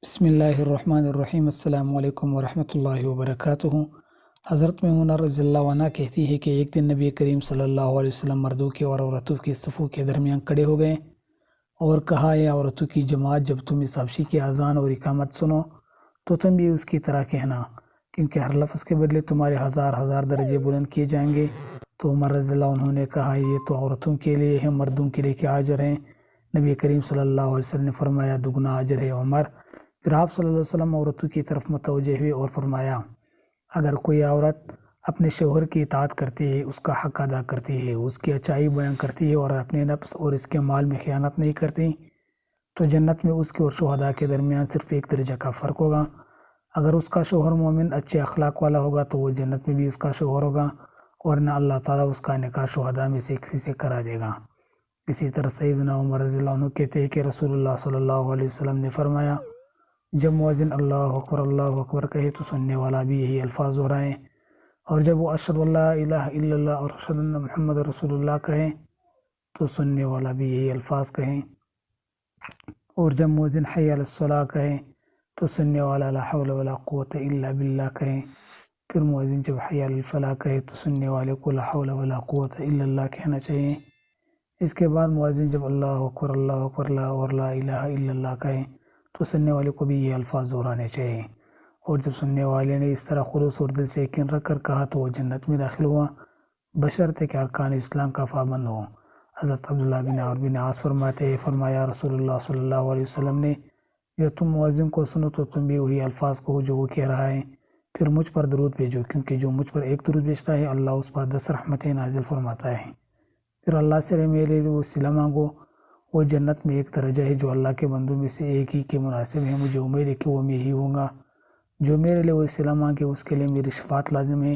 بسم اللہ الرحمن الرحیم۔ السلام علیکم ورحمۃ اللہ وبرکاتہ۔ حضرت میمونہ رضی اللہ عنہ کہتی ہے کہ ایک دن نبی کریم صلی اللہ علیہ وسلم مردوں کے اور عورتوں کی صفوں کے درمیان کھڑے ہو گئے اور کہا، اے عورتوں کی جماعت، جب تم اس حبشی کی اذان اور اقامت سنو تو تم بھی اس کی طرح کہنا، کیونکہ ہر لفظ کے بدلے تمہارے ہزار ہزار درجے بلند کیے جائیں گے۔ تو عمر رضی اللہ عنہ نے کہا، یہ تو عورتوں کے لیے ہے، مردوں کے لیے کیا اجر ہے؟ نبی کریم صلی اللہ علیہ وسلم نے فرمایا، دگنا اجر ہے عمر۔ پھر آپ صلی اللہ علیہ وسلم عورتوں کی طرف متوجہ ہوئے اور فرمایا، اگر کوئی عورت اپنے شوہر کی اطاعت کرتی ہے، اس کا حق ادا کرتی ہے، اس کی اچائی بیان کرتی ہے اور اپنے نفس اور اس کے مال میں خیانت نہیں کرتی، تو جنت میں اس کے اور شہداء کے درمیان صرف ایک درجہ کا فرق ہوگا۔ اگر اس کا شوہر مومن اچھے اخلاق والا ہوگا تو وہ جنت میں بھی اس کا شوہر ہوگا، اور نہ اللہ تعالیٰ اس کا نکاح شہداء میں سے کسی سے کرا دے گا۔ اسی طرح سیدنا عمر رضی اللہ عنہ کہتے ہیں کہ رسول اللہ صلی اللہ علیہ وسلم نے فرمایا، جب مؤذن اللہ اکبر کہے تو سننے والا بھی یہی الفاظ دہرائیں، اور جب وہ اشہد اللہ الہ الا اللہ اور اشہد ان محمد رسول اللہ کہیں تو سننے والا بھی یہی الفاظ کہیں، اور جب مؤذن حی علی الصلاۃ کہیں تو سننے والا لا حول ولا قوت الا باللہ کہیں، پھر مؤذن جب حی علی الفلاح کہے تو سننے والے کو لا حول ولا قوت الا اللہ کہنا چاہیے۔ اس کے بعد مؤذن جب اللہ اکبر لا اور لا الہ الا اللہ کہیں تو سننے والے کو بھی یہ الفاظ دہرانے چاہیے، اور جب سننے والے نے اس طرح خلوص اور دل سے یقین رکھ کر کہا تو وہ جنت میں داخل ہوا، بشرطے کہ ارکان اسلام کا پابند ہو۔ حضرت عبداللہ بن عمرو بن عاص فرماتے ہیں، فرمایا رسول اللہ صلی اللہ علیہ وسلم نے، جب تم مؤذن کو سنو تو تم بھی وہی الفاظ کہو جو وہ کہہ رہا ہے، پھر مجھ پر درود بھیجو، کیونکہ جو مجھ پر ایک درود بھیجتا ہے اللہ اس پر 10 رحمتیں نازل فرماتا ہے۔ پھر اللہ سے میرے وسیلہ مانگو، وہ جنت میں ایک درجہ ہے جو اللہ کے بندوں میں سے ایک ہی کے مناسب ہے، مجھے امید ہے کہ وہ میں ہی ہوں گا۔ جو میرے لیے وسیلہ مانگے اس کے لیے میری شفاعت لازم ہے۔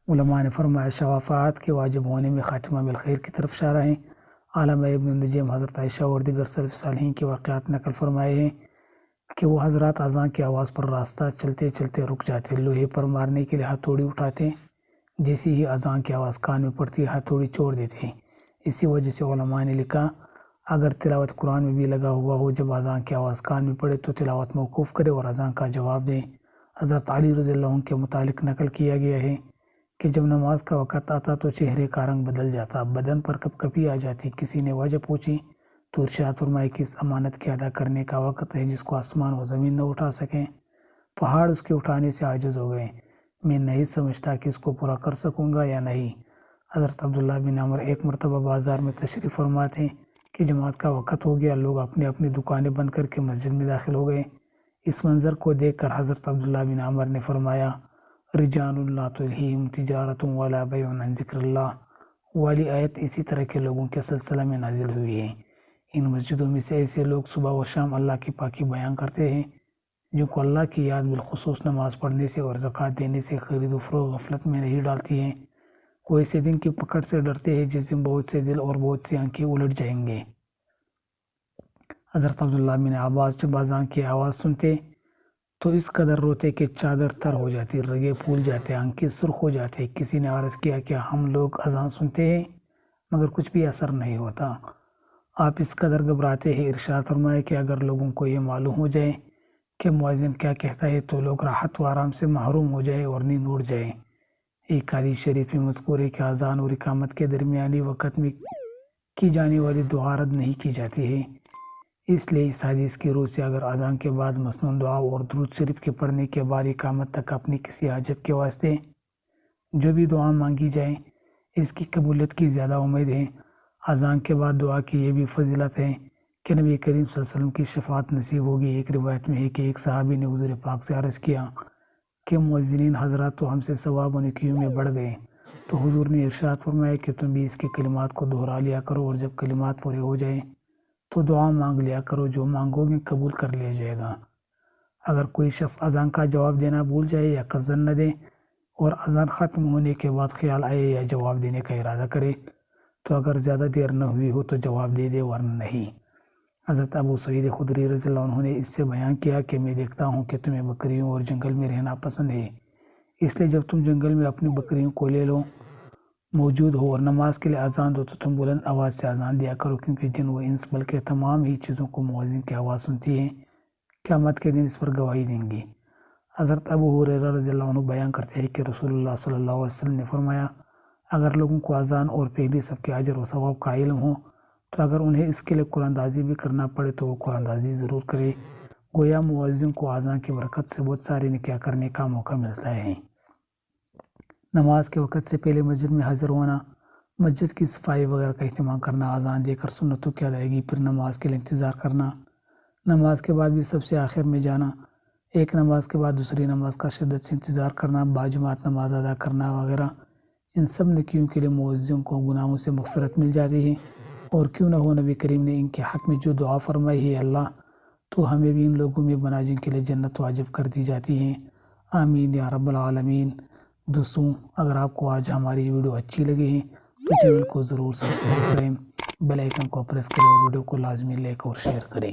علماء نے فرمایا، شفاعت کے واجب ہونے میں خاتمہ بالخیر کی طرف اشارہ ہے۔ علامہ ابن نجیم حضرت عائشہ اور دیگر سلف صالحین کے واقعات نقل فرمائے ہیں کہ وہ حضرات اذان کی آواز پر راستہ چلتے چلتے رک جاتے، لوہے پر مارنے کے لیے ہتھوڑی اٹھاتے، جیسی ہی اذان کی آواز کان میں پڑتی ہتھوڑی چھوڑ دیتے۔ اسی وجہ سے علماء نے لکھا، اگر تلاوت قرآن میں بھی لگا ہوا ہو، جب اذان کی آواز کان میں پڑے تو تلاوت موقوف کرے اور اذان کا جواب دے۔ حضرت علی رضی اللہ عنہ کے متعلق نقل کیا گیا ہے کہ جب نماز کا وقت آتا تو چہرے کا رنگ بدل جاتا، بدن پر کپ کپی آ جاتی۔ کسی نے وجہ پوچھی تو ارشاد فرمائے کہ اس امانت کے ادا کرنے کا وقت ہے جس کو آسمان و زمین نہ اٹھا سکیں، پہاڑ اس کے اٹھانے سے عاجز ہو گئے، میں نہیں سمجھتا کہ اس کو پورا کر سکوں گا یا نہیں۔ حضرت عبداللہ بن عمر ایک مرتبہ بازار میں تشریف فرما تھے کہ جماعت کا وقت ہو گیا، لوگ اپنی اپنی دکانیں بند کر کے مسجد میں داخل ہو گئے۔ اس منظر کو دیکھ کر حضرت عبداللہ بن عمر نے فرمایا، رجال لا تلہیہم تجارۃ ولا بیع عن ذکر اللہ والی آیت اسی طرح کے لوگوں کے سلسلہ میں نازل ہوئی ہے۔ ان مسجدوں میں سے ایسے لوگ صبح و شام اللہ کی پاکی بیان کرتے ہیں، جن کو اللہ کی یاد بالخصوص نماز پڑھنے سے اور زکوٰۃ دینے سے خرید و فروخت غفلت میں نہیں ڈالتی ہیں۔ وہ ایسے دن کی پکڑ سے ڈرتے ہیں جس دن بہت سے دل اور بہت سی آنکھیں الٹ جائیں گے۔ حضرت عبداللہ بن عباس جب اذان کی آواز سنتے تو اس قدر روتے کہ چادر تر ہو جاتی، رگے پھول جاتے، آنکھیں سرخ ہو جاتے۔ کسی نے عرض کیا کہ ہم لوگ اذان سنتے ہیں مگر کچھ بھی اثر نہیں ہوتا، آپ اس قدر گھبراتے ہیں؟ ارشاد فرمائے کہ اگر لوگوں کو یہ معلوم ہو جائے کہ مؤذن کیا کہتا ہے تو لوگ راحت و آرام سے محروم ہو جائے اور نیند اڑ جائے۔ ایک حدیث شریف میں مذکور ہے کہ اذان اور اقامت کے درمیانی وقت میں کی جانے والی دعا رد نہیں کی جاتی ہے، اس لیے اس حدیث کی روح سے اگر اذان کے بعد مسنون دعا اور درود شریف کے پڑھنے کے بعد اقامت تک اپنی کسی حاجت کے واسطے جو بھی دعا مانگی جائے اس کی قبولیت کی زیادہ امید ہے۔ اذان کے بعد دعا کی یہ بھی فضیلت ہے کہ نبی کریم صلی اللہ علیہ وسلم کی شفاعت نصیب ہوگی۔ ایک روایت میں ہے کہ ایک صحابی نے حضور پاک سے عرض کیا کہ مؤذنین حضرات تو ہم سے ثواب و نیکیوں میں بڑھ گئے، تو حضور نے ارشاد فرمایا کہ تم بھی اس کے کلمات کو دہرا لیا کرو، اور جب کلمات پورے ہو جائیں تو دعا مانگ لیا کرو، جو مانگو گے قبول کر لیا جائے گا۔ اگر کوئی شخص اذان کا جواب دینا بھول جائے یا قصدن نہ دے اور اذان ختم ہونے کے بعد خیال آئے یا جواب دینے کا ارادہ کرے تو اگر زیادہ دیر نہ ہوئی ہو تو جواب دے دے، ورنہ نہیں۔ حضرت ابو سعید خدری رضی اللہ عنہ نے اس سے بیان کیا کہ میں دیکھتا ہوں کہ تمہیں بکریوں اور جنگل میں رہنا پسند ہے، اس لیے جب تم جنگل میں اپنی بکریوں کو لے لو، موجود ہو اور نماز کے لیے اذان دو تو تم بلند آواز سے اذان دیا کرو، کیونکہ جن و انس بلکہ تمام ہی چیزوں کو مؤذن کی آواز سنتی ہے۔ قیامت کے دن اس پر گواہی دیں گی۔ حضرت ابو ہریرہ رضی اللہ عنہ بیان کرتے ہیں کہ رسول اللہ صلی اللہ علیہ وسلم نے فرمایا، اگر لوگوں کو اذان اور پہلی صف کے اجر و ثواب کا علم ہو تو اگر انہیں اس کے لیے قرآن اندازی بھی کرنا پڑے تو وہ قرآن اندازی ضرور کرے۔ گویا مؤذن کو اذان کی برکت سے بہت ساری نیکیاں کرنے کا موقع ملتا ہے۔ نماز کے وقت سے پہلے مسجد میں حاضر ہونا، مسجد کی صفائی وغیرہ کا اہتمام کرنا، اذان دے کر سنتوں کی ادائیگی، پھر نماز کے لیے انتظار کرنا، نماز کے بعد بھی سب سے آخر میں جانا، ایک نماز کے بعد دوسری نماز کا شدت سے انتظار کرنا، باجماعت نماز ادا کرنا وغیرہ، ان سب نیکیوں کے لیے مؤذن کو گناہوں سے مغفرت مل جاتی ہے۔ اور کیوں نہ ہو نبی کریم نے ان کے حق میں جو دعا فرمائی ہے، اللہ تو ہمیں بھی ان لوگوں میں بنا جن کے لیے جنت واجب کر دی جاتی ہے، آمین یا رب العالمین۔ دوستوں، اگر آپ کو آج ہماری ویڈیو اچھی لگی ہے تو چینل کو ضرور سبسکرائب کریں، بیل آئیکن کو پریس کریں اور ویڈیو کو لازمی لائک اور شیئر کریں۔